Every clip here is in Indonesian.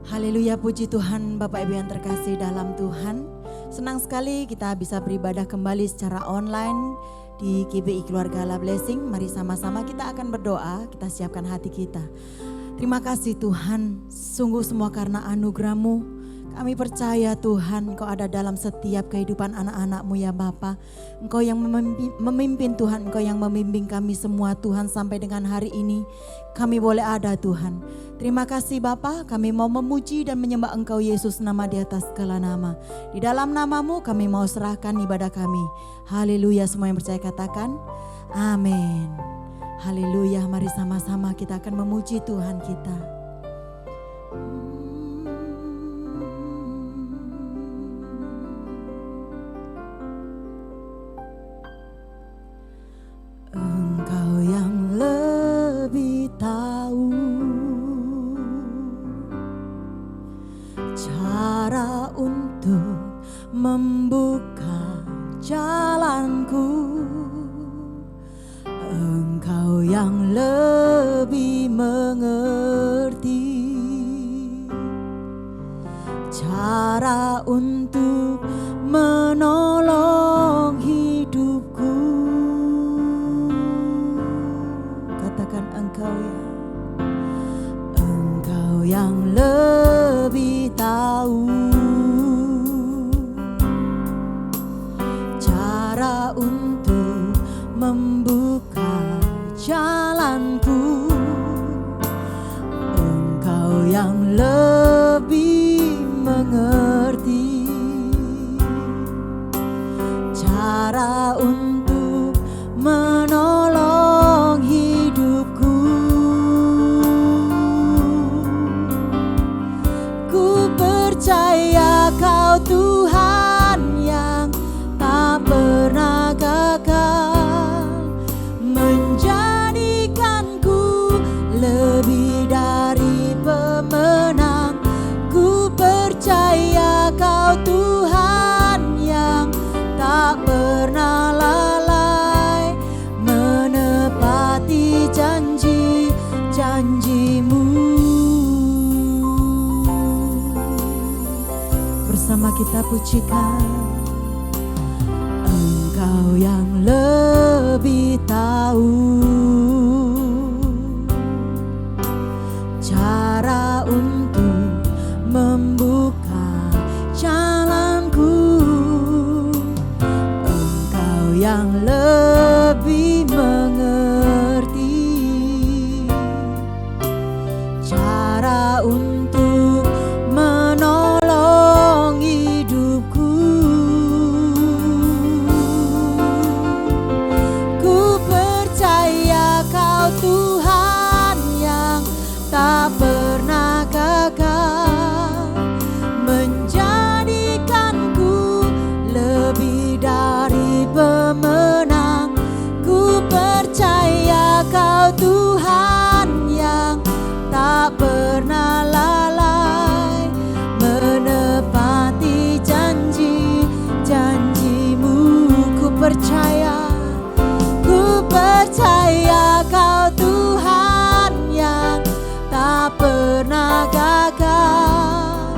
Haleluya, puji Tuhan. Bapak Ibu yang terkasih dalam Tuhan, senang sekali kita bisa beribadah kembali secara online di GBI Keluarga Allah Blessing. Mari sama-sama kita akan berdoa, kita siapkan hati kita. Terima kasih Tuhan, sungguh semua karena anugerah-Mu. Kami percaya Tuhan, Engkau ada dalam setiap kehidupan anak-anak-Mu ya Bapa. Engkau yang memimpin Tuhan, Engkau yang membimbing kami semua Tuhan sampai dengan hari ini. Kami boleh ada Tuhan. Terima kasih Bapa, kami mau memuji dan menyembah Engkau Yesus, nama di atas segala nama. Di dalam nama-Mu kami mau serahkan ibadah kami. Haleluya, semua yang percaya katakan amin. Haleluya, mari sama-sama kita akan memuji Tuhan kita. Engkau yang lebih tahu cara untuk membuka jalanku. Engkau yang lebih mengerti cara untuk menolong hidupku. Katakan Engkau yang lebih tahu cara untuk membuka jalanku. Engkau yang lebih mengerti cara untuk menolong hidupku. Ku percaya Kau Tuhan yang tak pernah gagal, menjadikanku lebih dari pemenang. Ku percaya Kau Tuhan yang tak pernah lalai, menepati janji-janji-Mu. Bersama kita pujikan. Engkau yang lebih tahu cara untuk membuka jalanku. Engkau yang lebih mengerti cara untuk menolong hidupku. Ku percaya Kau Tuhan yang tak pernah gagal, menjadikanku lebih dari pemenang. Ku percaya Kau Tuhan yang tak pernah lalai, menepati janji-janji-Mu. Ku percaya Kau Tuhan yang tak pernah gagal,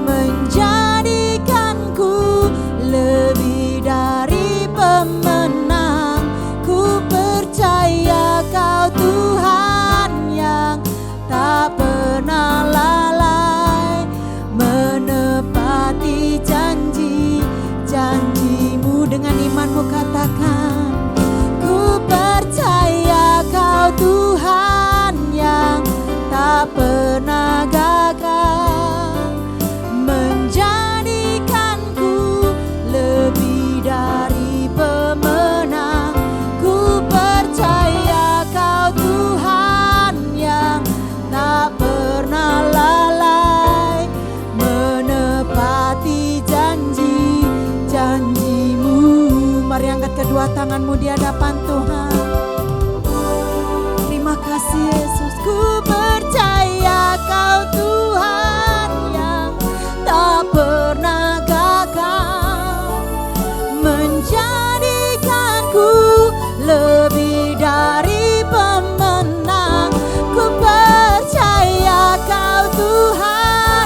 menjadikanku lebih dari pemenang. Ku percaya Kau Tuhan yang tak pernah lalai, menepati janji-janji-Mu. Dengan imanmu katakan, ku percaya Kau Tuhan yang tak pernah gagal, menjadikanku lebih dari pemenang. Ku percaya Kau Tuhan yang tak pernah lalai, menepati janji-janji-Mu. Mari angkat kedua tanganmu di hadapan Tuhan. Terima kasih Yesus. Ku percaya Kau Tuhan yang tak pernah gagal, menjadikanku lebih dari pemenang. Ku percaya Kau Tuhan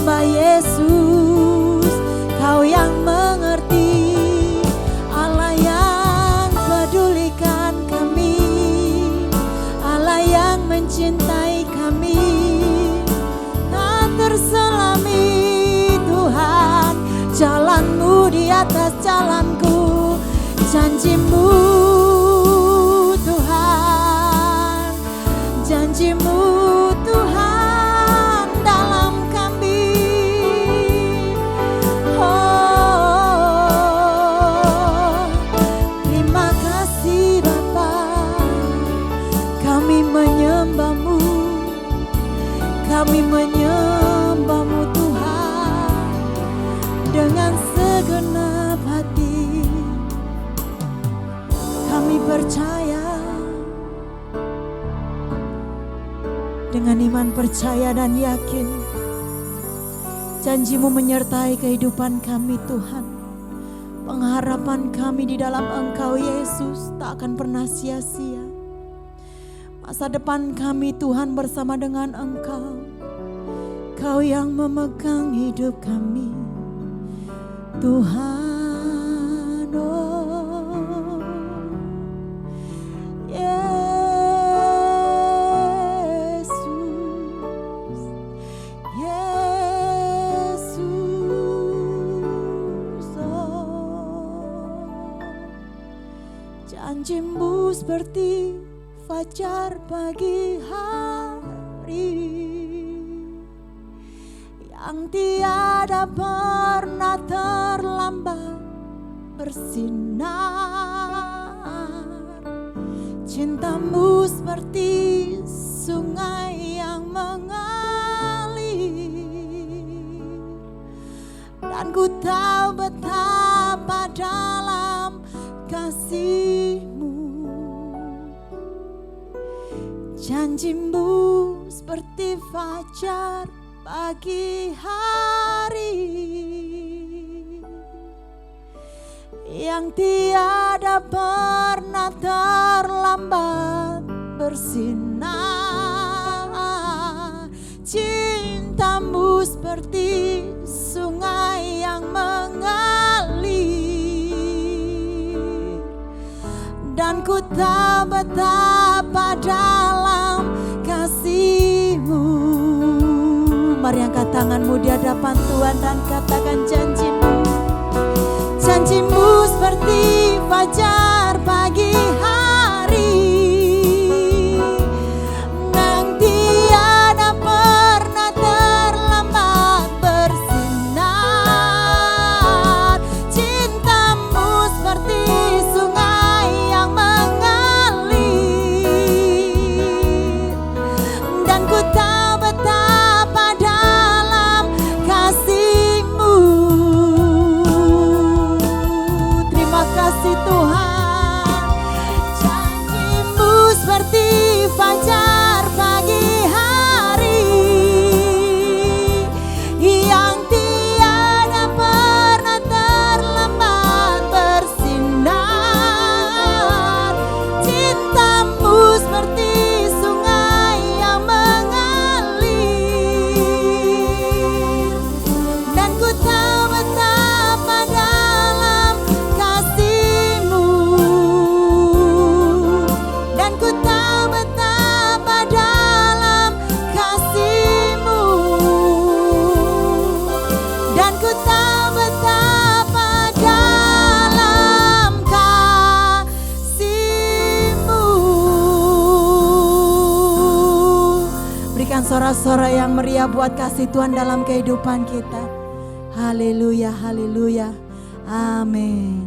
hamba Yesus, Kau yang mengerti, Allah yang pedulikan kami, Allah yang mencintai kami, tak terselami Tuhan, jalan-Mu di atas jalanku, janji-Mu Tuhan, janji-Mu Tuhan dalam kami. Oh, terima kasih Bapa, kami menyembah-Mu, kami menyembah-Mu Tuhan dengan segenap hati. Kami percaya, dengan iman percaya dan yakin, janji-Mu menyertai kehidupan kami Tuhan. Pengharapan kami di dalam Engkau Yesus tak akan pernah sia-sia. Masa depan kami Tuhan bersama dengan Engkau, Kau yang memegang hidup kami Tuhan. Oh Yesus, Yesus, oh janji-Mu seperti fajar pagi hari yang tiada pernah terlambat bersinar. Cinta-Mu seperti sungai yang mengalir, dan ku tahu betapa dalam kasih-Mu. Janji-Mu seperti fajar pagi hari yang tiada pernah terlambat bersinar. Cinta-Mu seperti sungai yang mengalir, dan ku tahu betapa dalam kasih-Mu. Mari angkat tanganmu di hadapan Tuhan dan katakan janji-Mu. Janji-Mu seperti fajar pagi hari yang tiada pernah terlambat bersinar. Cinta-Mu seperti sungai yang mengalir, dan ku tahu betapa dalam kasih-Mu. Terima kasih Tuhan. Janji-Mu seperti fajar pagi hari yang tiada pernah terlambat bersinar. Cinta-Mu seperti sungai yang mengalir, dan ku tahu betapa dalam kasih-Mu, dan ku tahu betapa dalam kasih-Mu, dan ku tahu betapa dalam kasih-Mu. Berikan sorak-sorak yang meriah buat kasih Tuhan dalam kehidupan kita. Haleluya, haleluya, amin.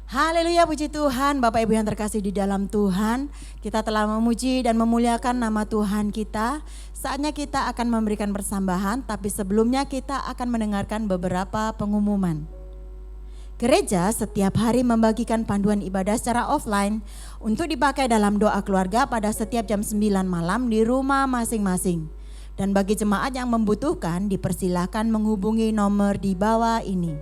Haleluya, puji Tuhan. Bapak Ibu yang terkasih di dalam Tuhan, kita telah memuji dan memuliakan nama Tuhan kita. Saatnya kita akan memberikan persembahan, tapi sebelumnya kita akan mendengarkan beberapa pengumuman. Gereja setiap hari membagikan panduan ibadah secara offline untuk dipakai dalam doa keluarga pada setiap jam 9 malam di rumah masing-masing. Dan bagi jemaat yang membutuhkan, dipersilahkan menghubungi nomor di bawah ini.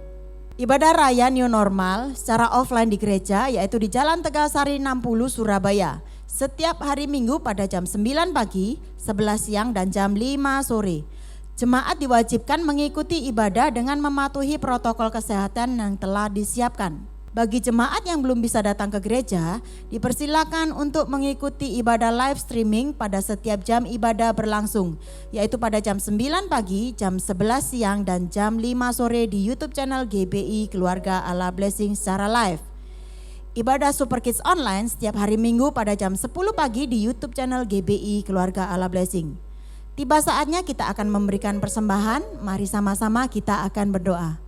Ibadah Raya New Normal secara offline di gereja, yaitu di Jalan Tegasari 60 Surabaya, setiap hari Minggu pada jam 9 pagi, 11 siang dan jam 5 sore. Jemaat diwajibkan mengikuti ibadah dengan mematuhi protokol kesehatan yang telah disiapkan. Bagi jemaat yang belum bisa datang ke gereja, dipersilakan untuk mengikuti ibadah live streaming pada setiap jam ibadah berlangsung, yaitu pada jam 9 pagi, jam 11 siang, dan jam 5 sore di YouTube channel GBI Keluarga Allah Blessing secara live. Ibadah Super Kids Online setiap hari Minggu pada jam 10 pagi di YouTube channel GBI Keluarga Allah Blessing. Tiba saatnya kita akan memberikan persembahan, mari sama-sama kita akan berdoa.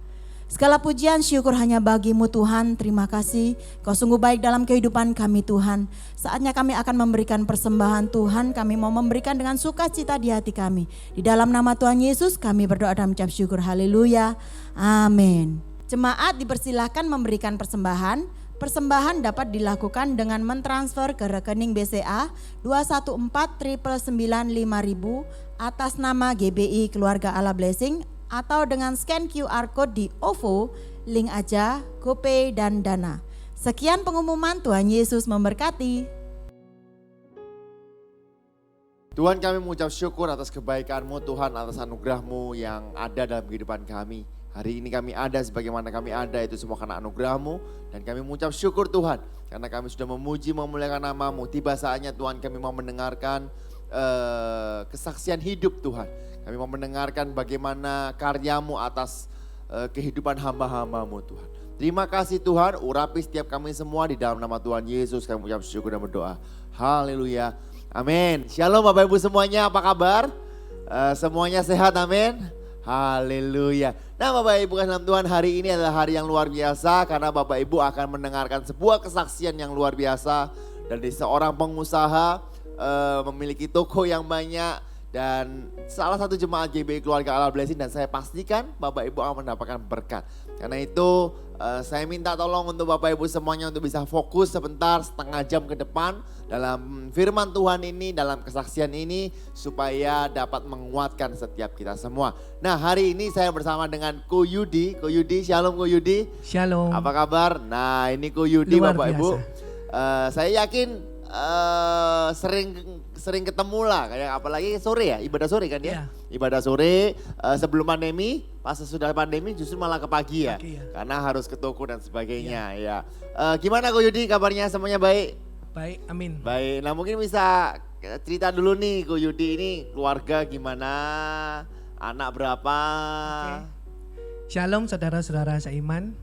Segala pujian syukur hanya bagimu Tuhan, terima kasih. Kau sungguh baik dalam kehidupan kami Tuhan. Saatnya kami akan memberikan persembahan Tuhan, kami mau memberikan dengan sukacita di hati kami. Di dalam nama Tuhan Yesus kami berdoa dan mengucap syukur, haleluya, amin. Jemaat dipersilahkan memberikan persembahan. Persembahan dapat dilakukan dengan mentransfer ke rekening BCA 214 999 5.000 atas nama GBI Keluarga Allah Blessing, atau dengan scan QR Code di OVO, link aja, GoPay dan Dana. Sekian pengumuman, Tuhan Yesus memberkati. Tuhan, kami mengucap syukur atas kebaikan-Mu Tuhan, atas anugerah-Mu yang ada dalam kehidupan kami. Hari ini kami ada sebagaimana kami ada, itu semua karena anugerah-Mu. Dan kami mengucap syukur Tuhan, karena kami sudah memuji memuliakan nama-Mu. Tiba saatnya Tuhan kami mau mendengarkan kesaksian hidup Tuhan. Kami mau mendengarkan bagaimana karya-Mu atas kehidupan hamba-hamba-Mu Tuhan. Terima kasih Tuhan, urapi setiap kami semua di dalam nama Tuhan Yesus. Kami mengucap syukur dan berdoa. Haleluya. Amin. Shalom Bapak Ibu semuanya, apa kabar? Semuanya sehat, amin. Haleluya. Nah Bapak Ibu dalam Tuhan, hari ini adalah hari yang luar biasa karena Bapak Ibu akan mendengarkan sebuah kesaksian yang luar biasa dari seorang pengusaha memiliki toko yang banyak dan salah satu jemaat GBI Keluarga Allah Blessing, dan saya pastikan Bapak Ibu akan mendapatkan berkat. Karena itu saya minta tolong untuk Bapak Ibu semuanya untuk bisa fokus sebentar, setengah jam ke depan dalam firman Tuhan ini, dalam kesaksian ini, supaya dapat menguatkan setiap kita semua. Nah hari ini saya bersama dengan Ko Yudi. Ko Yudi, shalom Ko Yudi. Shalom. Apa kabar? Nah ini Ko Yudi Luar Bapak biasa. Ibu. Saya yakin sering ketemu lah, kayak apalagi sore ya, ibadah sore kan ya. Ibadah sore sebelum pandemi, pas sudah pandemi justru malah ke pagi ya. Karena harus ke toko dan sebagainya ya. Gimana Ko Yudi, kabarnya semuanya baik? Baik, amin. Baik, nah mungkin bisa cerita dulu nih Ko Yudi, ini keluarga gimana, anak berapa? Shalom saudara-saudara seiman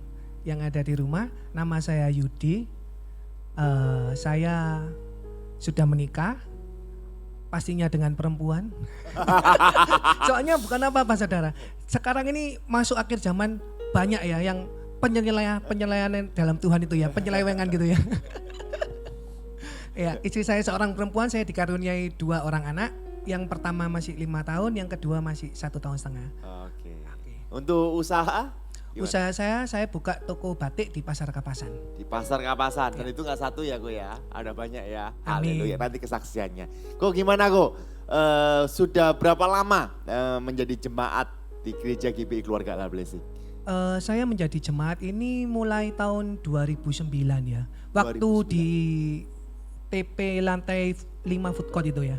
yang ada di rumah, nama saya Yudi. Saya sudah menikah, pastinya dengan perempuan. Soalnya bukan apa-apa saudara. Sekarang ini masuk akhir zaman, banyak ya yang penyelewengan dalam Tuhan itu ya, penyelewengan gitu ya. Ya, istri saya seorang perempuan, saya dikaruniai 2 orang anak. Yang pertama masih 5 tahun, yang kedua masih 1,5 tahun. Oke. Untuk usaha? Gimana? Usaha saya buka toko batik di Pasar Kapasan. Di Pasar Kapasan, dan itu gak satu ya Ko ya, ada banyak ya. Haleluya, nanti kesaksiannya. Ko gimana Ko, sudah berapa lama menjadi jemaat di gereja GBI Keluarga Allah Blessing? Saya menjadi jemaat ini mulai tahun 2009 ya. Waktu 2009. di TP lantai 5 food court itu ya.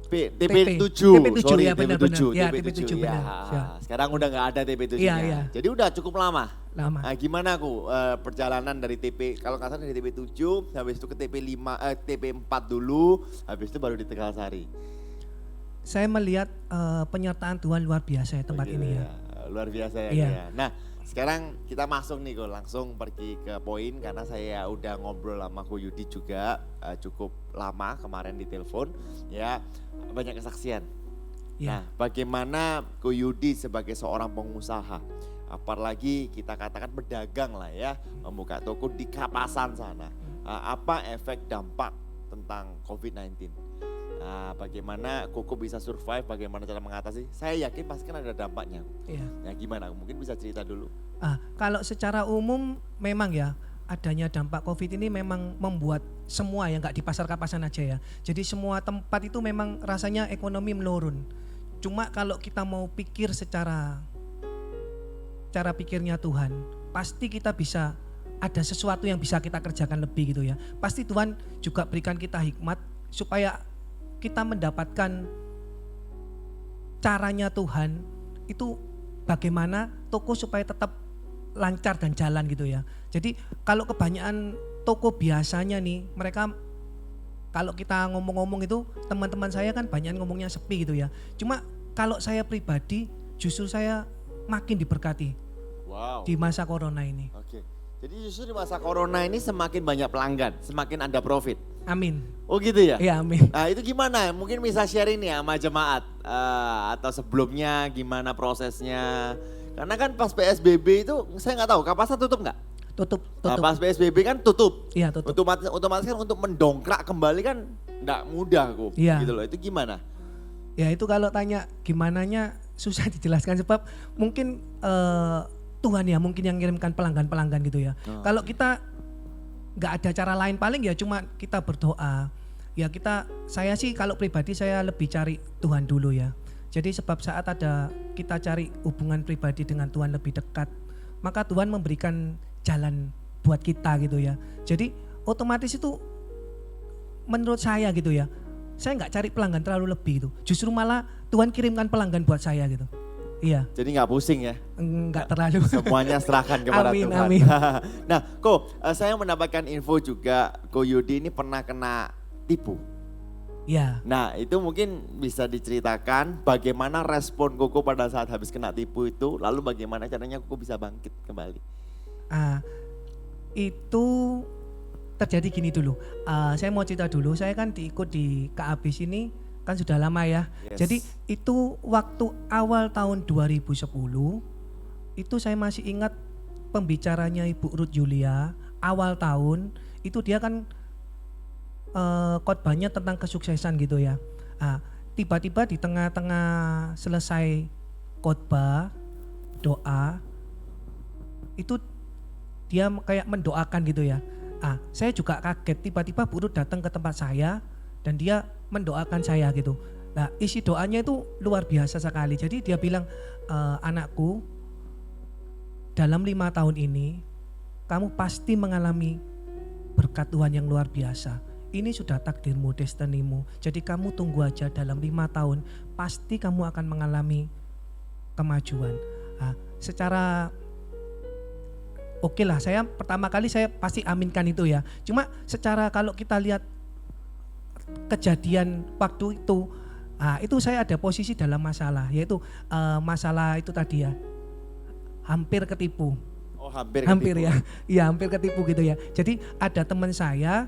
TP7, TP7 sorry, ya, benar-benar. TP7, Ya, TP7 TP7 ya. benar. Ya. Sekarang udah gak ada TP7-nya. Iya. Jadi udah cukup lama. Lama. Nah, gimana Ko perjalanan dari TP, kalau nggak salah dari TP7, habis itu ke TP4 dulu, habis itu baru di Tegalsari. Saya melihat penyertaan Tuhan luar biasa ya tempat ini ya. Luar biasa ya. Iya. Ya. Nah sekarang kita masuk nih Ko, langsung pergi ke poin karena saya udah ngobrol sama Ko Yudi juga cukup lama kemarin di telepon ya, banyak kesaksian. Iya. Nah bagaimana Ko Yudi sebagai seorang pengusaha, apalagi kita katakan pedagang lah ya, membuka toko di Kapasan sana, apa efek dampak tentang COVID-19? Nah, bagaimana Koko bisa survive, bagaimana cara mengatasi? Saya yakin pasti kan ada dampaknya. Iya. Nah, gimana? Mungkin bisa cerita dulu. Kalau secara umum memang ya adanya dampak COVID ini memang membuat semua ya, nggak di Pasar Kapasan aja ya. Jadi semua tempat itu memang rasanya ekonomi menurun. Cuma kalau kita mau pikir secara cara pikirnya Tuhan, pasti kita bisa ada sesuatu yang bisa kita kerjakan lebih gitu ya. Pasti Tuhan juga berikan kita hikmat supaya kita mendapatkan caranya Tuhan itu bagaimana toko supaya tetap lancar dan jalan gitu ya. Jadi kalau kebanyakan toko biasanya nih mereka kalau kita ngomong-ngomong itu teman-teman saya kan banyak ngomongnya sepi gitu ya. Cuma kalau saya pribadi justru saya makin diberkati Wow. di masa corona ini. Oke. Jadi justru di masa corona ini semakin banyak pelanggan, semakin ada profit. Amin. Oh gitu ya? Ya amin. Nah itu gimana? Mungkin bisa sharing nih sama jemaat atau sebelumnya gimana prosesnya? Karena kan pas PSBB itu saya nggak tahu kapasan tutup nggak? Tutup. Nah, pas PSBB kan tutup. Iya tutup. Otomatis kan untuk mendongkrak kembali kan nggak mudah kok. Iya. Gitu loh. Itu gimana? Ya itu kalau tanya gimananya susah dijelaskan sebab mungkin Tuhan ya mungkin yang kirimkan pelanggan-pelanggan gitu ya. Kalau kita nggak ada cara lain paling ya cuma kita berdoa. Ya saya sih kalau pribadi saya lebih cari Tuhan dulu ya. Jadi sebab saat ada kita cari hubungan pribadi dengan Tuhan lebih dekat, maka Tuhan memberikan jalan buat kita gitu ya. Jadi otomatis itu menurut saya gitu ya, saya nggak cari pelanggan terlalu lebih gitu. Justru malah Tuhan kirimkan pelanggan buat saya gitu. Iya. Jadi nggak pusing ya? Enggak terlalu. Semuanya serahkan kepada Amin, Tuhan. amin. Nah, saya mendapatkan info juga, Ko Yudi ini pernah kena tipu. Ya. Nah, itu mungkin bisa diceritakan bagaimana respon Koko pada saat habis kena tipu itu, lalu bagaimana caranya Koko bisa bangkit kembali. Itu terjadi gini dulu. Saya mau cerita dulu. Saya kan diikut di KAB sini kan sudah lama ya. Yes. Jadi itu waktu awal tahun 2010 itu saya masih ingat pembicaranya Ibu Ruth Julia awal tahun itu dia kan khotbahnya tentang kesuksesan gitu ya. Tiba-tiba di tengah-tengah selesai khotbah doa itu dia kayak mendoakan gitu ya. Saya juga kaget tiba-tiba Bu Ruth datang ke tempat saya dan dia mendoakan saya gitu. Nah isi doanya itu luar biasa sekali. Jadi dia bilang, anakku dalam 5 tahun ini kamu pasti mengalami berkat Tuhan yang luar biasa. Ini sudah takdirmu, destinimu. Jadi kamu tunggu aja dalam 5 tahun pasti kamu akan mengalami kemajuan. Secara oke lah, saya pertama kali saya pasti aminkan itu ya. Cuma secara kalau kita lihat kejadian waktu itu saya ada posisi dalam masalah, yaitu masalah itu tadi ya, hampir ketipu. Oh hampir ya, iya hampir ketipu gitu ya. Jadi ada teman saya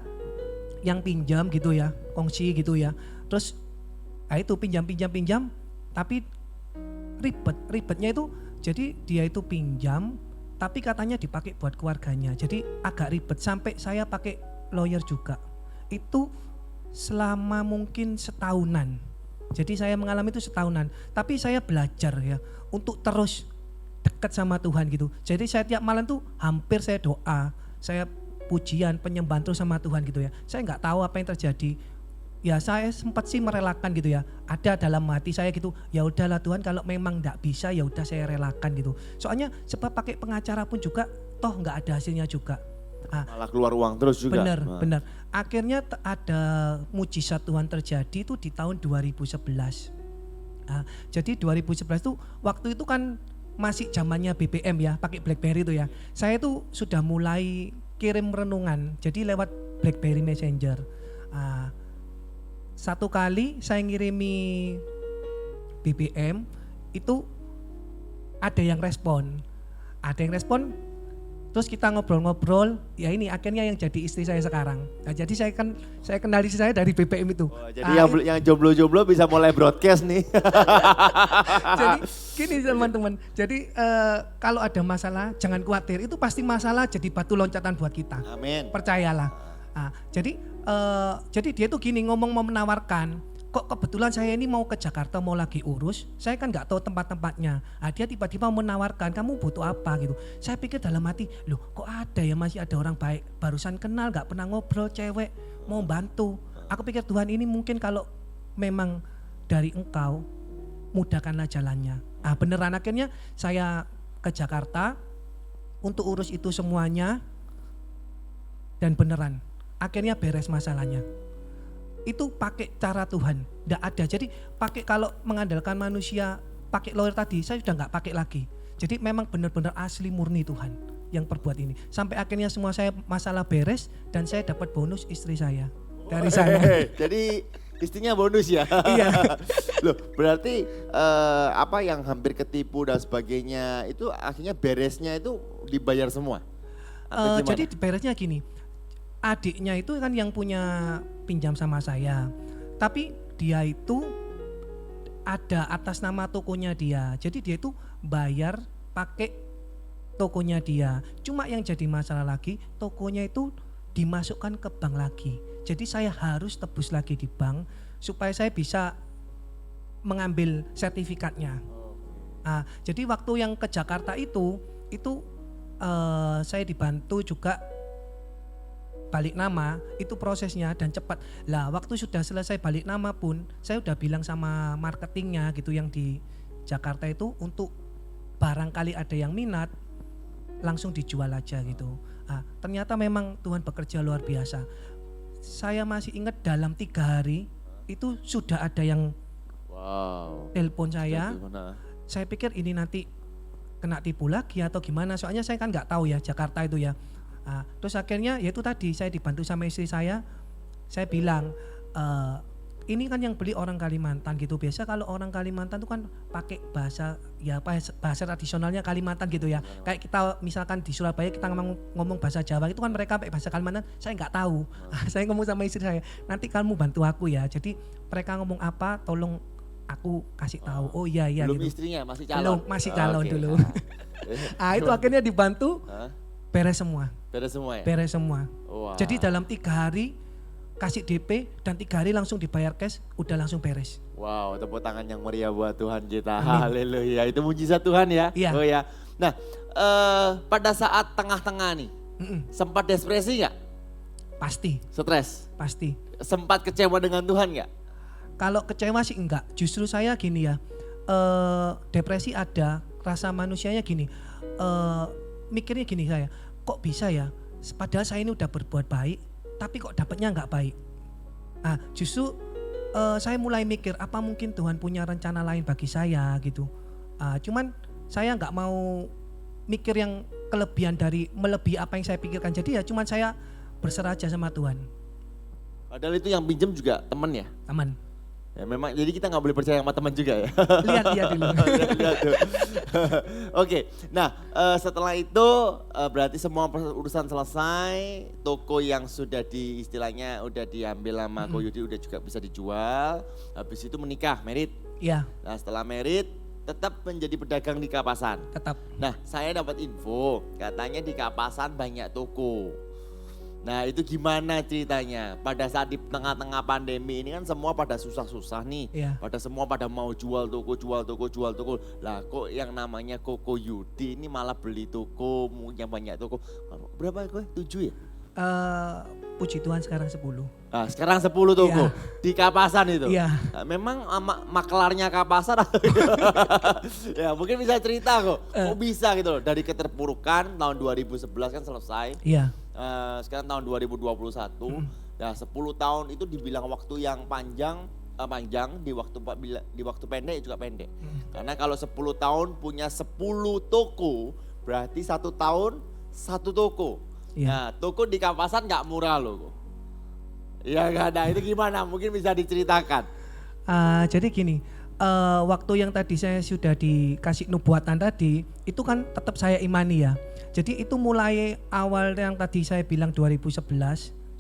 yang pinjam gitu ya, kongsi gitu ya. Terus itu pinjam, tapi ribetnya itu, jadi dia itu pinjam, tapi katanya dipakai buat keluarganya. Jadi agak ribet sampai saya pakai lawyer juga. Itu selama mungkin setahunan. Jadi saya mengalami itu setahunan. Tapi saya belajar ya untuk terus dekat sama Tuhan gitu. Jadi saya tiap malam tuh hampir saya doa, saya pujian, penyembahan terus sama Tuhan gitu ya. Saya nggak tahu apa yang terjadi. Ya saya sempat sih merelakan gitu ya. Ada dalam hati saya gitu, ya udahlah Tuhan kalau memang nggak bisa ya udah saya relakan gitu. Soalnya sebab pakai pengacara pun juga toh nggak ada hasilnya juga. Malah keluar uang terus juga. Benar. Akhirnya ada mujizat Tuhan terjadi itu di tahun 2011. Jadi 2011 itu waktu itu kan masih zamannya BBM ya, pakai BlackBerry itu ya. Saya tuh sudah mulai kirim renungan, jadi lewat BlackBerry Messenger. Satu kali saya ngirimi BBM itu ada yang respon. Terus kita ngobrol-ngobrol, ya ini akhirnya yang jadi istri saya sekarang. Nah, jadi saya kenal istri saya dari BBM itu. Jadi yang jomblo-jomblo bisa mulai broadcast nih. Jadi gini teman-teman, jadi kalau ada masalah jangan khawatir, itu pasti masalah jadi batu loncatan buat kita. Amin. Percayalah. Jadi dia tuh gini ngomong mau menawarkan, kok kebetulan saya ini mau ke Jakarta mau lagi urus, saya kan nggak tahu tempat-tempatnya. Dia tiba-tiba menawarkan, kamu butuh apa gitu. Saya pikir dalam hati, loh kok ada ya, masih ada orang baik, barusan kenal nggak pernah ngobrol, cewek mau bantu. Aku pikir Tuhan ini mungkin kalau memang dari Engkau mudahkanlah jalannya. Beneran akhirnya saya ke Jakarta untuk urus itu semuanya. dan beneran. Akhirnya beres masalahnya. Itu pakai cara Tuhan, tidak ada. Jadi pakai kalau mengandalkan manusia, pakai lawyer tadi, saya sudah nggak pakai lagi. Jadi memang benar-benar asli murni Tuhan yang perbuat ini. Sampai akhirnya semua saya masalah beres dan saya dapat bonus istri saya dari saya. Jadi istrinya bonus ya? Iya. Loh, berarti apa yang hampir ketipu dan sebagainya itu akhirnya beresnya itu dibayar semua? Atau gimana? Jadi beresnya gini, adiknya itu kan yang punya pinjam sama saya, tapi dia itu ada atas nama tokonya dia, jadi dia itu bayar pakai tokonya dia. Cuma yang jadi masalah lagi, tokonya itu dimasukkan ke bank lagi, jadi saya harus tebus lagi di bank supaya saya bisa mengambil sertifikatnya. Jadi waktu yang ke Jakarta itu saya dibantu juga balik nama, itu prosesnya dan cepat. Lah waktu sudah selesai balik nama pun saya udah bilang sama marketingnya gitu yang di Jakarta itu, untuk barangkali ada yang minat langsung dijual aja gitu. Ternyata memang Tuhan bekerja luar biasa. Saya masih ingat dalam 3 hari itu sudah ada yang telepon saya. Saya pikir ini nanti kena tipu lagi atau gimana, soalnya saya kan nggak tahu ya Jakarta itu ya. Terus akhirnya ya itu tadi, saya dibantu sama istri saya bilang ini kan yang beli orang Kalimantan gitu. Biasa kalau orang Kalimantan itu kan pakai bahasa tradisionalnya Kalimantan gitu ya. Kayak kita misalkan di Surabaya kita ngomong bahasa Jawa, itu kan mereka pakai bahasa Kalimantan, saya nggak tahu. Saya ngomong sama istri saya, nanti kamu bantu aku ya. Jadi mereka ngomong apa tolong aku kasih tahu. Oh iya belum gitu. Istrinya masih calon? Belum, masih calon dulu. Itu akhirnya dibantu. Beres semua. Beres semua ya? Beres semua. Wow. Jadi dalam 3 hari kasih DP dan 3 hari langsung dibayar cash, udah langsung beres. Wow, tepuk tangan yang meriah buat Tuhan kita. Haleluya, itu mujizat Tuhan ya. Iya. Oh ya. Nah, pada saat tengah-tengah nih, sempat depresi nggak? Pasti. Stres? Pasti. Sempat kecewa dengan Tuhan nggak? Kalau kecewa sih enggak. Justru saya gini ya, depresi ada, rasa manusianya gini. Mikirnya gini saya, kok bisa ya? Padahal saya ini udah berbuat baik, tapi kok dapatnya nggak baik. Justru saya mulai mikir, apa mungkin Tuhan punya rencana lain bagi saya gitu. Cuman saya nggak mau mikir yang melebihi apa yang saya pikirkan. Jadi ya cuman saya berserah aja sama Tuhan. Padahal itu yang pinjam juga teman ya? Teman. Ya memang, jadi kita nggak boleh percaya sama teman juga ya. Lihat dulu. Lihat tuh. Oke, nah setelah itu berarti semua urusan selesai, toko yang sudah istilahnya udah diambil sama Ko Yudi udah juga bisa dijual, habis itu menikah, married. Iya. Nah setelah married tetap menjadi pedagang di Kapasan. Tetap. Nah saya dapat info, katanya di Kapasan banyak toko. Nah itu gimana ceritanya? Pada saat di tengah-tengah pandemi ini kan semua pada susah-susah nih. Iya. Semua pada mau jual toko. Lah kok yang namanya Ko Yudi ini malah beli toko, yang banyak toko. Berapa gue? 7 ya? Puji Tuhan sekarang 10. Nah, sekarang 10 toko di Kapasan itu. Iya. Nah, memang maklarnya Kapasan atau ya mungkin bisa cerita kok. Kok bisa gitu loh, dari keterpurukan tahun 2011 kan selesai. Iya. Sekarang tahun 2021, ya 10 tahun itu dibilang waktu yang panjang di waktu pendek juga pendek. Karena kalau 10 tahun punya 10 toko, berarti 1 tahun 1 toko. Iya. Nah, toko di Kapasan nggak murah loh. Ya nggak ada, itu gimana? Mungkin bisa diceritakan. Jadi gini, waktu yang tadi saya sudah dikasih nubuatan tadi, itu kan tetap saya imani ya. Jadi itu mulai awal yang tadi saya bilang 2011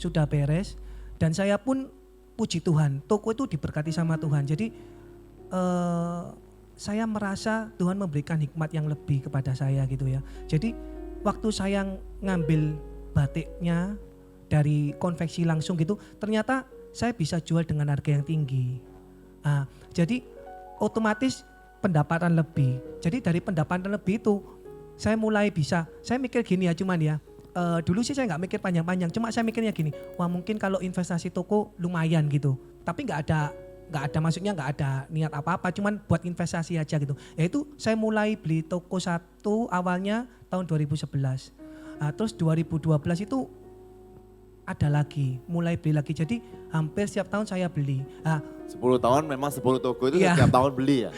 sudah beres, dan saya pun puji Tuhan, toko itu diberkati sama Tuhan. Jadi saya merasa Tuhan memberikan hikmat yang lebih kepada saya gitu ya. Jadi waktu saya ngambil batiknya dari konveksi langsung gitu, ternyata saya bisa jual dengan harga yang tinggi. Jadi otomatis pendapatan lebih. Jadi dari pendapatan lebih itu saya mulai bisa, saya mikir gini ya, cuman ya, dulu sih saya nggak mikir panjang-panjang, cuma saya mikirnya gini, wah mungkin kalau investasi toko lumayan gitu, tapi nggak ada maksudnya nggak ada niat apa-apa, cuman buat investasi aja gitu. Yaitu saya mulai beli toko 1 awalnya tahun 2011, terus 2012 itu ada lagi, mulai beli lagi. Jadi hampir setiap tahun saya beli. 10 tahun memang 10 toko itu Iya. setiap tahun beli ya?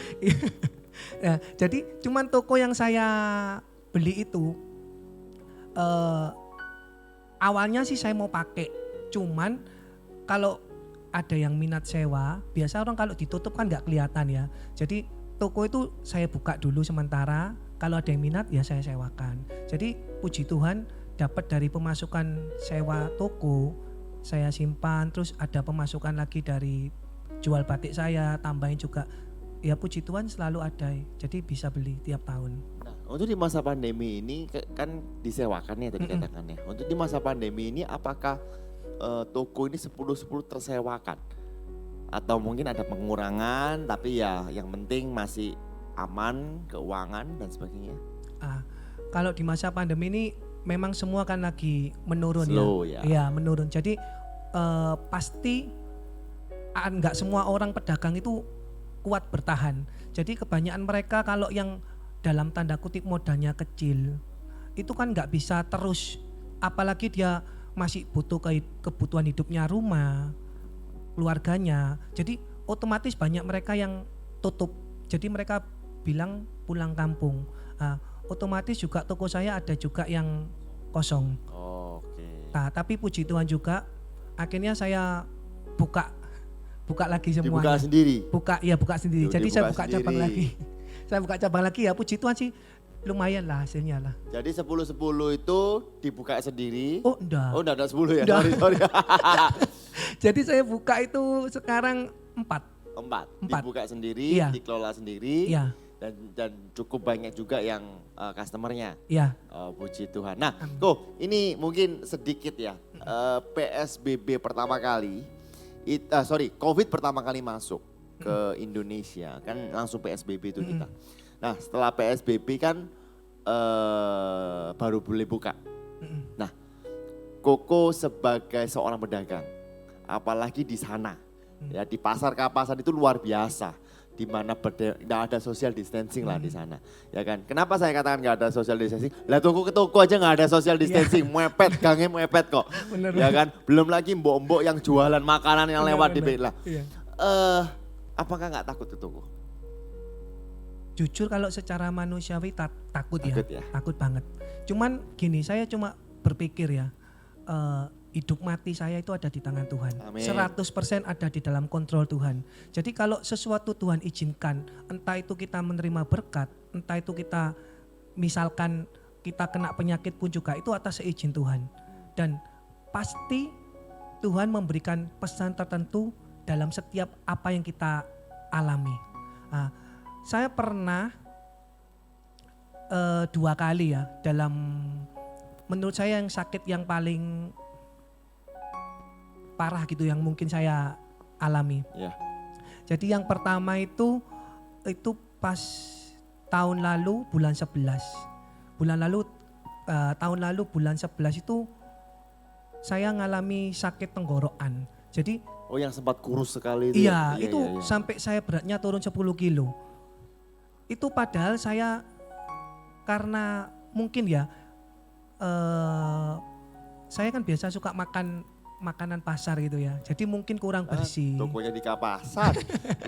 Ya, jadi cuman toko yang saya beli itu awalnya sih saya mau pakai, cuman kalau ada yang minat sewa, biasa orang kalau ditutup kan nggak kelihatan ya. Jadi toko itu saya buka dulu sementara, kalau ada yang minat ya saya sewakan. Jadi puji Tuhan dapat dari pemasukan sewa toko, saya simpan, terus ada pemasukan lagi dari jual batik saya, tambahin juga. Ya puji Tuhan selalu ada, jadi bisa beli tiap tahun. Nah, untuk di masa pandemi ini kan disewakan ya tadi katakannya. Untuk di masa pandemi ini apakah toko ini 10-10 tersewakan? Atau mungkin ada pengurangan tapi ya yang penting masih aman, keuangan dan sebagainya? Kalau di masa pandemi ini memang semua kan lagi menurun. Slow ya. Iya menurun, jadi pasti nggak semua orang pedagang itu kuat bertahan. Jadi kebanyakan mereka kalau yang dalam tanda kutip modalnya kecil itu kan nggak bisa terus, apalagi dia masih butuh kebutuhan hidupnya, rumah, keluarganya. Jadi otomatis banyak mereka yang tutup. Jadi mereka bilang pulang kampung. Otomatis juga toko saya ada juga yang kosong. Oke. Nah, tapi puji Tuhan juga akhirnya saya buka lagi Dibuka semuanya. sendiri? Buka sendiri. Jadi saya buka sendiri. cabang lagi. Saya buka cabang lagi ya, puji Tuhan sih lumayan lah hasilnya lah. Jadi 10-10 itu dibuka sendiri? Oh enggak. Oh enggak ada 10 ya? Enggak. Sorry. Jadi saya buka itu sekarang 4. 4. Empat. Dibuka sendiri, Iya. dikelola sendiri. Iya. Dan cukup banyak juga yang customernya. Iya. Puji Tuhan. Nah, ini mungkin sedikit ya. PSBB pertama kali, COVID pertama kali masuk ke Indonesia, kan langsung PSBB itu kita. Nah, setelah PSBB kan baru boleh buka. Nah, Koko sebagai seorang pedagang, apalagi di sana, ya di pasar Kapasan itu luar biasa, di mana tidak ada social distancing lah di sana, ya kan? Kenapa saya katakan nggak ada social distancing? Lah toko ke toko aja nggak ada social distancing, mepet, gangnya mepet kok, Bener. ya kan? Belum lagi mbok-mbok yang jualan makanan yang lewat di lah. Iya. Apakah nggak takut ke toko? Jujur kalau secara manusiawi takut ya. Takut ya? Takut banget. Cuman gini, saya cuma berpikir ya, hidup mati saya itu ada di tangan Tuhan. Amin. 100% ada di dalam kontrol Tuhan. Jadi kalau sesuatu Tuhan izinkan, entah itu kita menerima berkat, entah itu kita misalkan kita kena penyakit pun juga, itu atas seizin Tuhan. Dan pasti Tuhan memberikan pesan tertentu dalam setiap apa yang kita alami. Saya pernah 2 kali ya dalam, menurut saya yang sakit yang paling parah gitu yang mungkin saya alami. Ya. Jadi yang pertama itu pas tahun lalu bulan 11. Tahun lalu bulan 11 itu saya ngalami sakit tenggorokan. Jadi yang sempat kurus sekali itu. iya, ya? itu sampai saya beratnya turun 10 kilo. Itu padahal saya karena mungkin ya saya kan biasa suka makan makanan pasar gitu ya. Jadi mungkin kurang bersih. Tokonya di Kapasan,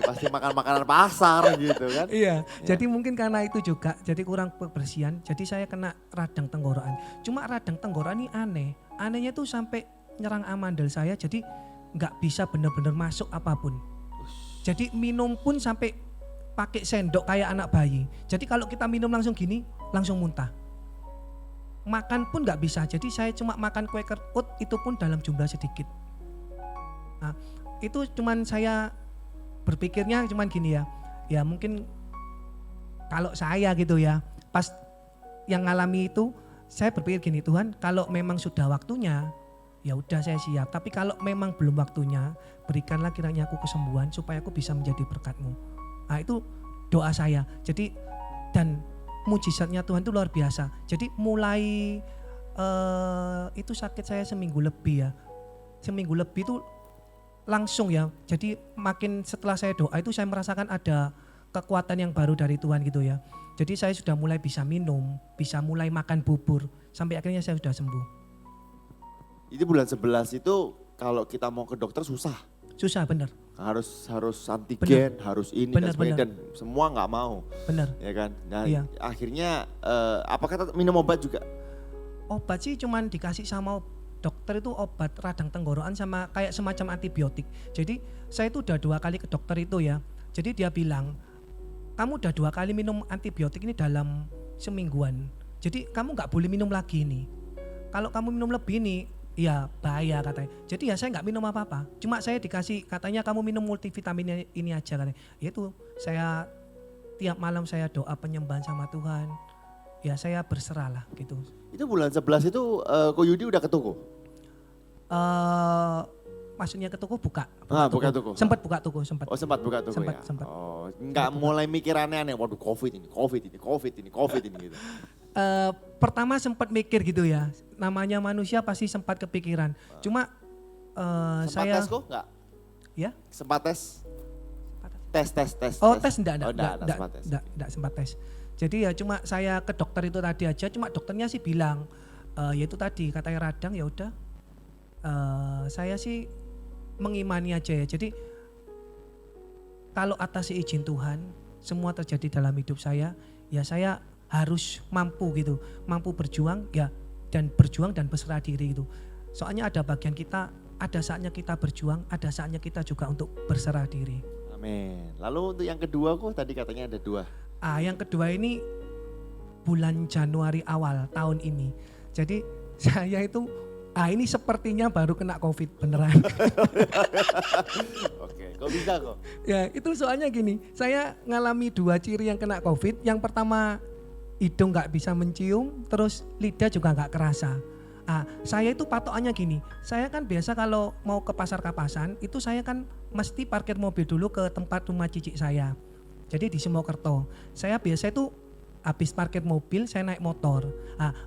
pasti makan makanan pasar gitu kan. Iya, jadi mungkin karena itu juga, jadi kurang kebersihan. Jadi saya kena radang tenggorokan. Cuma radang tenggorokan ini aneh. Anehnya tuh sampai nyerang amandel saya, jadi nggak bisa benar-benar masuk apapun. Jadi minum pun sampai pakai sendok kayak anak bayi. Jadi kalau kita minum langsung gini, langsung muntah. Makan pun nggak bisa. Jadi saya cuma makan Quaker Oat, itu pun dalam jumlah sedikit. Nah, itu cuman saya berpikirnya cuman gini ya. Ya mungkin kalau saya gitu ya, pas yang ngalami itu saya berpikir gini, Tuhan kalau memang sudah waktunya, ya udah saya siap. Tapi kalau memang belum waktunya, berikanlah kiranya aku kesembuhan supaya aku bisa menjadi berkat-Mu. Nah itu doa saya. Jadi dan mujizatnya Tuhan itu luar biasa. Jadi mulai itu sakit saya seminggu lebih ya. Seminggu lebih itu langsung ya. Jadi makin setelah saya doa itu saya merasakan ada kekuatan yang baru dari Tuhan gitu ya. Jadi saya sudah mulai bisa minum, bisa mulai makan bubur. Sampai akhirnya saya sudah sembuh. Itu bulan 11 itu kalau kita mau ke dokter susah. Susah bener, Harus antigen, harus ini dan Benar, sebagainya benar. dan semua nggak mau, bener. ya kan? Nah, Iya. akhirnya apakah tetap minum obat juga? Obat sih cuman dikasih sama dokter itu obat radang tenggorokan sama kayak semacam antibiotik. Jadi saya itu udah 2 kali ke dokter itu ya. Jadi dia bilang, kamu udah 2 kali minum antibiotik ini dalam semingguan. Jadi kamu nggak boleh minum lagi ini. Kalau kamu minum lebih ini, ya bahaya katanya. Jadi ya saya nggak minum apa-apa. Cuma saya dikasih katanya kamu minum multivitamin ini aja katanya. Itu saya tiap malam saya doa penyembahan sama Tuhan. Ya saya berserah lah gitu. Itu bulan 11 itu Ko Yudi udah ke toko? Maksudnya ke toko buka. Buka toko. Sempat buka toko, sempat. Oh sempat buka toko Sempat, ya? sempat. Oh nggak mulai mikir aneh-aneh, waduh COVID ini gitu. Pertama sempat mikir gitu ya. Namanya manusia pasti sempat kepikiran. Cuma Sempat saya tes kok nggak? ya. Sempat tes? Tes. Oh tes enggak sempat tes. Jadi ya cuma saya ke dokter itu tadi aja. Cuma dokternya sih bilang ya itu tadi katanya radang ya udah. Saya sih mengimani aja ya. Jadi kalau atas izin Tuhan semua terjadi dalam hidup saya, ya saya harus mampu gitu, mampu berjuang ya dan berjuang dan berserah diri gitu. Soalnya ada bagian kita, ada saatnya kita berjuang, ada saatnya kita juga untuk berserah diri. Amin. Lalu untuk yang kedua kok tadi katanya ada 2. Yang kedua ini bulan Januari awal tahun ini. Jadi saya itu ini sepertinya baru kena COVID beneran. Oke, kok bisa kok? Ya itu soalnya gini, saya ngalami 2 ciri yang kena COVID. Yang pertama hidung nggak bisa mencium, terus lidah juga nggak kerasa. Saya itu patokannya gini, saya kan biasa kalau mau ke pasar kapasan, itu saya kan mesti parkir mobil dulu ke tempat rumah cicik saya. Jadi di Simokerto, saya biasa itu habis parkir mobil saya naik motor.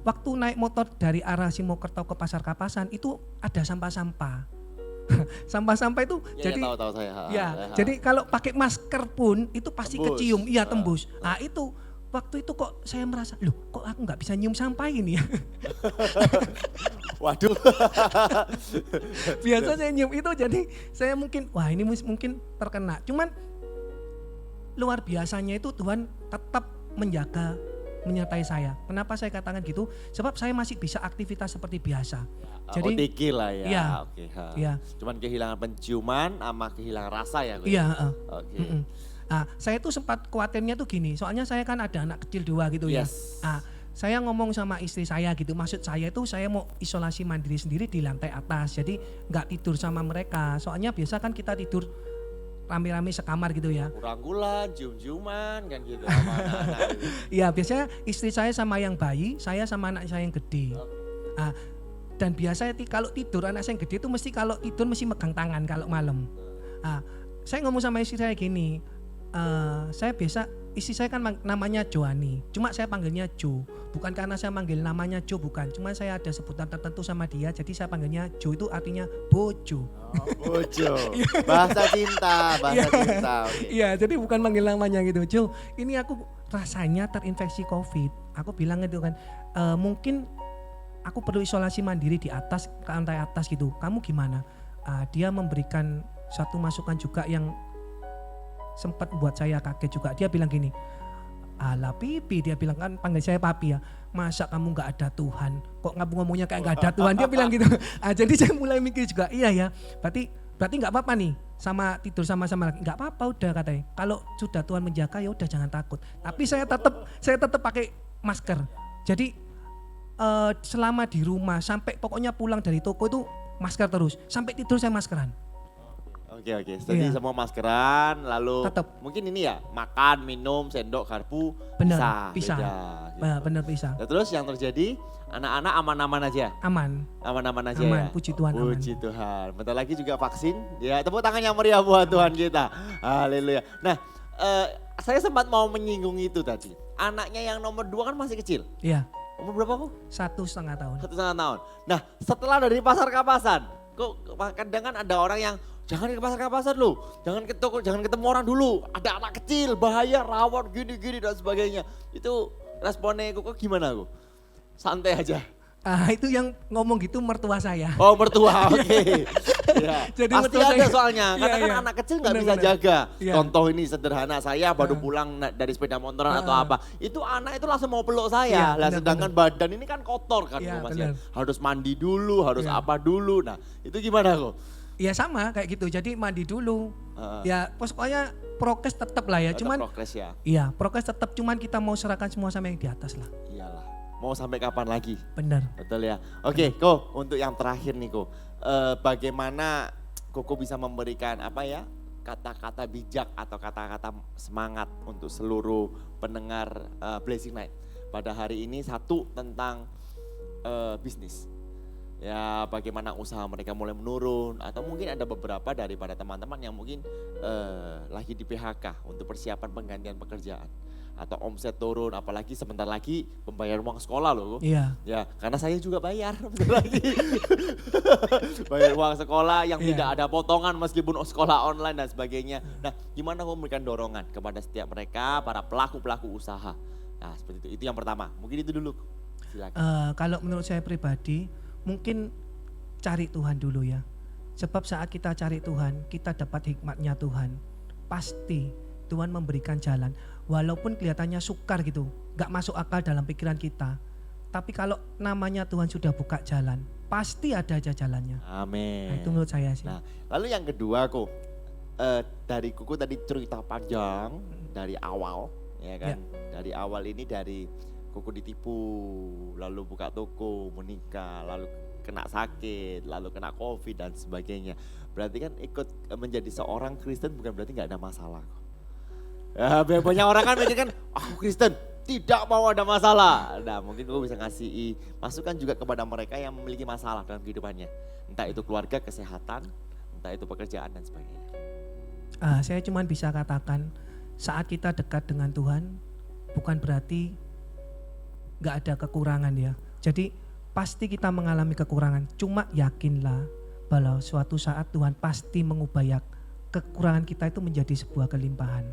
Waktu naik motor dari arah Simokerto ke pasar kapasan itu ada sampah-sampah. Sampah-sampah itu Ya, jadi tahu saya. jadi kalau pakai masker pun itu pasti Tembus. kecium, iya tembus. Itu waktu itu kok saya merasa, loh kok aku nggak bisa nyium sampah ini ya. Waduh. Biasa saya nyium itu jadi saya mungkin, wah ini mungkin terkena. Cuman luar biasanya itu Tuhan tetap menjaga, menyertai saya. Kenapa saya katakan gitu? Sebab saya masih bisa aktivitas seperti biasa. Jadi OTG lah ya. Iya. Oke. Iya. Cuman kehilangan penciuman sama kehilangan rasa ya. Ko? Iya. Oke. Saya tuh sempat khawatirnya tuh gini, soalnya saya kan ada anak kecil 2 gitu ya. Yes. Saya ngomong sama istri saya gitu, maksud saya itu saya mau isolasi mandiri sendiri di lantai atas, jadi nggak tidur sama mereka. Soalnya biasa kan kita tidur rame-rame sekamar gitu ya. Kurang-kulan, cium-ciuman kan gitu sama anak-anak gitu. Iya biasanya istri saya sama yang bayi, saya sama anak saya yang gede. Dan biasanya kalau tidur anak saya yang gede itu mesti kalau tidur mesti megang tangan kalau malam. Saya ngomong sama istri saya gini, saya biasa, istri saya kan namanya Joani, cuma saya panggilnya Jo. Bukan karena saya manggil namanya Jo, bukan. Cuma saya ada sebutan tertentu sama dia, jadi saya panggilnya Jo itu artinya bojo. Bojo, bahasa cinta. Oke. Iya, jadi bukan manggil namanya gitu. Jo, ini aku rasanya terinfeksi COVID. Aku bilang itu kan, mungkin aku perlu isolasi mandiri di atas, ke lantai atas gitu. Kamu gimana? Dia memberikan satu masukan juga yang sempat buat saya kaget juga. Dia bilang gini, ala pipi, dia bilang kan panggil saya papi ya. Masa kamu nggak ada Tuhan? Kok ngomongnya kayak nggak ada Tuhan? Dia bilang gitu. Jadi saya mulai mikir juga, iya ya. Berarti nggak apa-apa nih sama tidur sama-sama lagi. Nggak apa-apa udah katanya. Kalau sudah Tuhan menjaga ya udah jangan takut. Tapi saya tetap pakai masker. Jadi selama di rumah sampai pokoknya pulang dari toko itu masker terus. Sampai tidur saya maskeran. Oke. Jadi Iya. semua maskeran, lalu Tetap. mungkin ini ya makan, minum, sendok, garpu Bener, bisa. pisah. Beda, gitu. Bener bisa. Nah, terus yang terjadi anak-anak aman-aman aja. Aman-aman aja Aman, ya. puji Tuhan, aman. Puji Tuhan. Bentar lagi juga vaksin. Ya, tepuk tangan yang meriah buat Tuhan kita. Haleluya. Nah, saya sempat mau menyinggung itu tadi. Anaknya yang nomor 2 kan masih kecil. Iya, Umur berapa kok? 1,5 tahun. 1,5 tahun. Nah, setelah dari pasar kapasan, kok kadang kan ada orang yang jangan ke pasar kapasan lu, jangan ke toko, jangan ketemu orang dulu. Ada anak kecil, bahaya, rawan, gini dan sebagainya. Itu responnya kok gimana kok? Santai aja. Itu yang ngomong gitu mertua saya. Oh mertua, oke. Ya. Jadi Pasti mertua ada saya- soalnya, Iya, karena kan iya. anak kecil nggak bisa Benar-benar. jaga. Iya. Contoh ini sederhana, saya baru pulang dari sepeda motoran atau apa. Itu anak itu langsung mau peluk saya. Iya, Lah benar, sedangkan badan ini kan kotor kan Iya, Mas ya. benar. Harus mandi dulu, harus Iya. apa dulu. Nah itu gimana kok? Ya sama kayak gitu, jadi mandi dulu. Heeh. Ya pokoknya prokes tetap lah ya, Tetap cuman progres ya. iya prokes tetap, cuman kita mau serahkan semua sama yang di atas lah. Iyalah, mau sampai kapan lagi? Bener. Betul ya. Oke, Ko, untuk yang terakhir nih, Ko. Bagaimana Koko bisa memberikan apa ya? Kata-kata bijak atau kata-kata semangat untuk seluruh pendengar Blessing Night. Pada hari ini satu tentang bisnis. Ya, bagaimana usaha mereka mulai menurun atau mungkin ada beberapa daripada teman-teman yang mungkin lagi di PHK untuk persiapan penggantian pekerjaan atau omset turun, apalagi sebentar lagi pembayaran uang sekolah loh. Iya. Ya, karena saya juga bayar bentar lagi. Bayar uang sekolah yang Iya. tidak ada potongan meskipun sekolah online dan sebagainya. Nah, gimana memberikan dorongan kepada setiap mereka, para pelaku-pelaku usaha. Nah, seperti itu. Itu yang pertama. Mungkin itu dulu. Silakan. Kalau menurut saya pribadi, mungkin cari Tuhan dulu ya. Sebab saat kita cari Tuhan, kita dapat hikmatnya Tuhan. Pasti Tuhan memberikan jalan. Walaupun kelihatannya sukar gitu, gak masuk akal dalam pikiran kita. Tapi kalau namanya Tuhan sudah buka jalan, pasti ada aja jalannya. Amin. Nah, itu menurut saya sih. Nah, lalu yang kedua kok, dari Kuku tadi cerita panjang dari awal, ya kan? Dari awal ini dari Kuku ditipu, lalu buka toko, menikah, lalu kena sakit, lalu kena COVID dan sebagainya. Berarti kan ikut menjadi seorang Kristen bukan berarti nggak ada masalah kok. Ya, banyak orang kan mikir kan, aku Kristen, tidak mau ada masalah. Nah mungkin gue bisa ngasih masukan juga kepada mereka yang memiliki masalah dalam kehidupannya. Entah itu keluarga, kesehatan, entah itu pekerjaan dan sebagainya. Saya cuma bisa katakan saat kita dekat dengan Tuhan bukan berarti gak ada kekurangan ya. Jadi pasti kita mengalami kekurangan. Cuma yakinlah bahwa suatu saat Tuhan pasti mengubah kekurangan kita itu menjadi sebuah kelimpahan.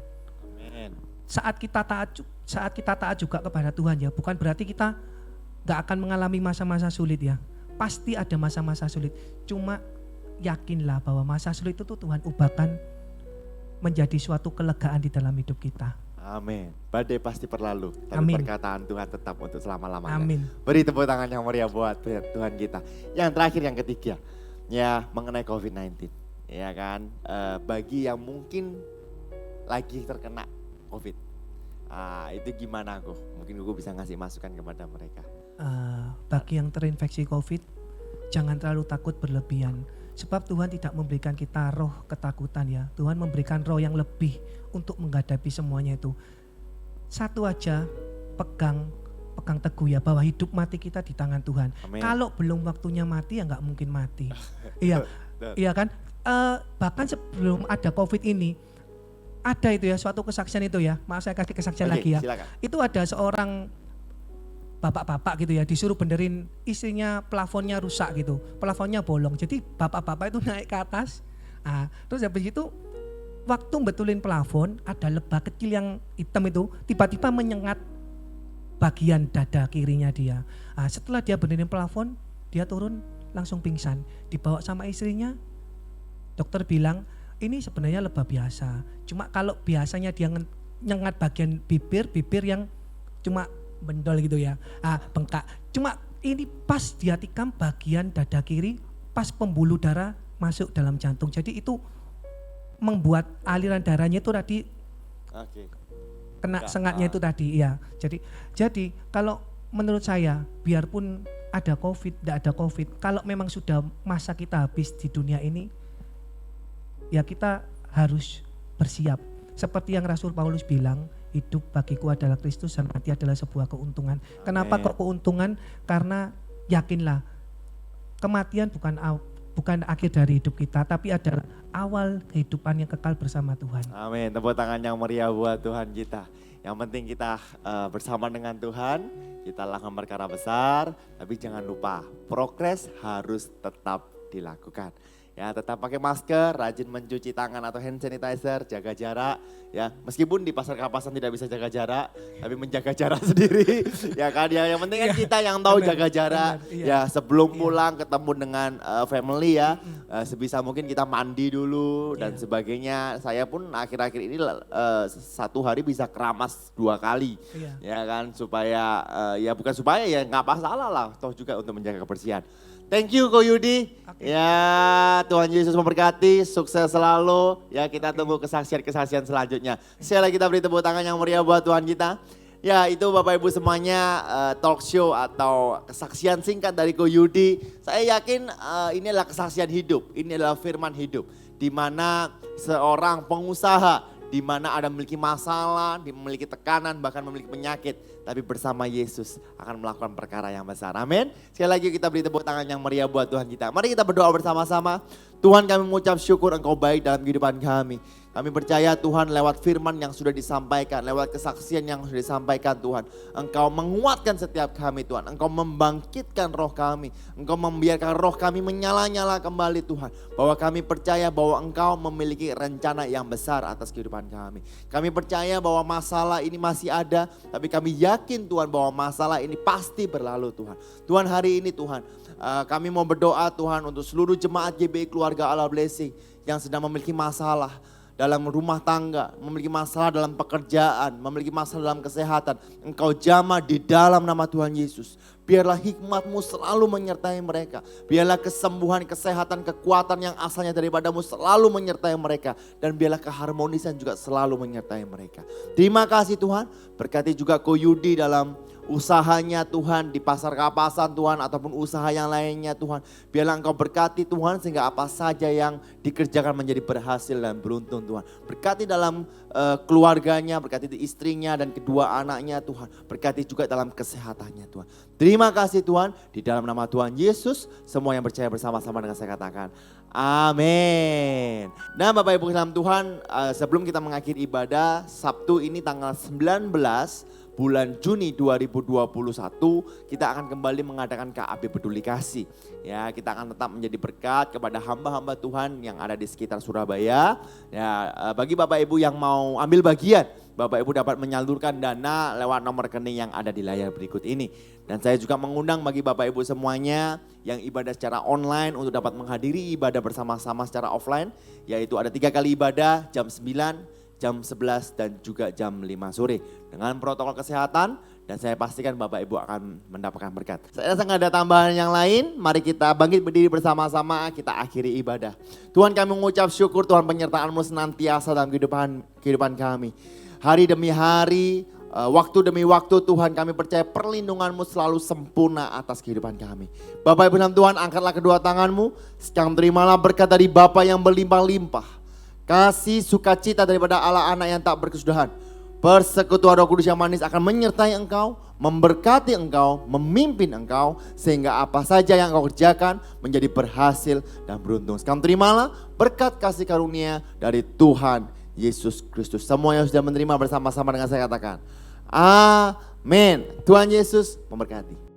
Amin. Saat kita taat juga kepada Tuhan ya, bukan berarti kita gak akan mengalami masa-masa sulit ya. Pasti ada masa-masa sulit. Cuma yakinlah bahwa masa sulit itu Tuhan ubahkan menjadi suatu kelegaan di dalam hidup kita. Amin. Badai pasti berlalu, tapi Amin. perkataan Tuhan tetap untuk selama-lamanya. Amin. Beri tepuk tangan yang meriah buat Tuhan kita. Yang terakhir, yang ketiga, ya mengenai COVID-19. Ya kan, bagi yang mungkin lagi terkena COVID. Itu gimana kok? Mungkin gue bisa ngasih masukan kepada mereka. Bagi yang terinfeksi COVID, jangan terlalu takut berlebihan. Sebab Tuhan tidak memberikan kita roh ketakutan ya. Tuhan memberikan roh yang lebih untuk menghadapi semuanya itu. Satu aja, pegang teguh ya bahwa hidup mati kita di tangan Tuhan. Amin. Kalau belum waktunya mati ya nggak mungkin mati. Iya, iya kan. Bahkan sebelum ada COVID ini, ada itu ya suatu kesaksian itu ya. Maaf saya kasih kesaksian Oke, lagi ya. silakan. Itu ada seorang bapak-bapak gitu ya disuruh benerin istrinya, plafonnya rusak gitu, plafonnya bolong. Jadi bapak-bapak itu naik ke atas. Terus habis itu waktu betulin plafon ada lebah kecil yang hitam itu tiba-tiba menyengat bagian dada kirinya dia. Setelah dia benerin plafon, dia turun langsung pingsan. Dibawa sama istrinya, dokter bilang ini sebenarnya lebah biasa. Cuma kalau biasanya dia nyengat bagian bibir yang cuma bendol gitu ya, bengkak. Cuma ini pas dia tikam bagian dada kiri, pas pembuluh darah masuk dalam jantung. Jadi itu membuat aliran darahnya itu tadi Oke. kena sengatnya itu tadi ya. Jadi kalau menurut saya biarpun ada COVID, tidak ada COVID, kalau memang sudah masa kita habis di dunia ini, ya kita harus bersiap. Seperti yang Rasul Paulus bilang, hidup bagiku adalah Kristus dan mati adalah sebuah keuntungan. Kenapa kok keuntungan? Karena yakinlah kematian bukan akhir dari hidup kita, tapi adalah awal kehidupan yang kekal bersama Tuhan. Amin. Tepuk tangan yang meriah buat Tuhan kita. Yang penting kita bersama dengan Tuhan, kita lakukan perkara besar, tapi jangan lupa progres harus tetap dilakukan. Ya, tetap pakai masker, rajin mencuci tangan atau hand sanitizer, jaga jarak. Ya, meskipun di pasar kapasan tidak bisa jaga jarak, tapi menjaga jarak sendiri. Ya kan, ya yang penting kan Iya, kita yang tahu benar, jaga jarak. benar, iya. Ya, sebelum pulang ketemu dengan family ya, sebisa mungkin kita mandi dulu dan Iya. sebagainya. Saya pun akhir-akhir ini satu hari bisa keramas 2 kali. Iya. Ya kan, supaya ya bukan supaya ya nggak masalah lah, toh juga untuk menjaga kebersihan. Thank you Ko Yudi. Oke. Ya, Tuhan Yesus memberkati, sukses selalu. Ya, kita tunggu kesaksian-kesaksian selanjutnya. Sekali lagi kita beri tepuk tangan yang meriah buat Tuhan kita. Ya, itu Bapak Ibu semuanya talk show atau kesaksian singkat dari Ko Yudi. Saya yakin ini adalah kesaksian hidup, ini adalah firman hidup. Di mana seorang pengusaha, di mana ada memiliki masalah, memiliki tekanan, bahkan memiliki penyakit. Tapi bersama Yesus akan melakukan perkara yang besar. Amin. Sekali lagi kita beri tepuk tangan yang meriah buat Tuhan kita. Mari kita berdoa bersama-sama. Tuhan, kami mengucap syukur Engkau baik dalam kehidupan kami. Kami percaya Tuhan lewat firman yang sudah disampaikan, lewat kesaksian yang sudah disampaikan Tuhan. Engkau menguatkan setiap kami Tuhan. Engkau membangkitkan roh kami. Engkau membiarkan roh kami menyala-nyala kembali Tuhan. Bahwa kami percaya bahwa Engkau memiliki rencana yang besar atas kehidupan kami. Kami percaya bahwa masalah ini masih ada, tapi kami yakin Tuhan bahwa masalah ini pasti berlalu Tuhan. Tuhan, hari ini Tuhan, kami mau berdoa Tuhan untuk seluruh jemaat GBI Keluarga Allah Blessing yang sedang memiliki masalah dalam rumah tangga, memiliki masalah dalam pekerjaan, memiliki masalah dalam kesehatan. Engkau jamah di dalam nama Tuhan Yesus. Biarlah hikmat-Mu selalu menyertai mereka. Biarlah kesembuhan, kesehatan, kekuatan yang asalnya daripada-Mu selalu menyertai mereka. Dan biarlah keharmonisan juga selalu menyertai mereka. Terima kasih Tuhan, berkati juga Ko Yudi dalam usahanya Tuhan, di pasar kapasan Tuhan, ataupun usaha yang lainnya Tuhan. Biarlah Engkau berkati Tuhan, sehingga apa saja yang dikerjakan menjadi berhasil dan beruntung Tuhan. Berkati dalam keluarganya, berkati di istrinya dan kedua anaknya Tuhan. Berkati juga dalam kesehatannya Tuhan. Terima kasih Tuhan, di dalam nama Tuhan Yesus, semua yang percaya bersama-sama dengan saya katakan amin. Nah Bapak Ibu dalam Tuhan, sebelum kita mengakhiri ibadah, Sabtu ini tanggal 19 bulan Juni 2021 kita akan kembali mengadakan KAB Peduli Kasih. Ya, kita akan tetap menjadi berkat kepada hamba-hamba Tuhan yang ada di sekitar Surabaya. Ya, bagi Bapak Ibu yang mau ambil bagian, Bapak Ibu dapat menyalurkan dana lewat nomor rekening yang ada di layar berikut ini. Dan saya juga mengundang bagi Bapak Ibu semuanya yang ibadah secara online untuk dapat menghadiri ibadah bersama-sama secara offline. Yaitu ada 3 kali ibadah, jam 9, jam 11 dan juga jam 5 sore dengan protokol kesehatan, dan saya pastikan Bapak Ibu akan mendapatkan berkat. Saya rasa nggak ada tambahan yang lain, mari kita bangkit berdiri bersama-sama, kita akhiri ibadah. Tuhan, kami mengucap syukur Tuhan, penyertaan-Mu senantiasa dalam kehidupan kami. Hari demi hari, waktu demi waktu Tuhan, kami percaya perlindungan-Mu selalu sempurna atas kehidupan kami. Bapak Ibu dalam Tuhan, angkatlah kedua tangan-Mu, sekarang terimalah berkat dari Bapa yang berlimpah-limpah. Kasih sukacita daripada Allah anak yang tak berkesudahan. Persekutuan Roh Kudus yang manis akan menyertai engkau, memberkati engkau, memimpin engkau. Sehingga apa saja yang engkau kerjakan menjadi berhasil dan beruntung. Sekarang terimalah berkat kasih karunia dari Tuhan Yesus Kristus. Semua yang sudah menerima bersama-sama dengan saya katakan amin. Tuhan Yesus memberkati.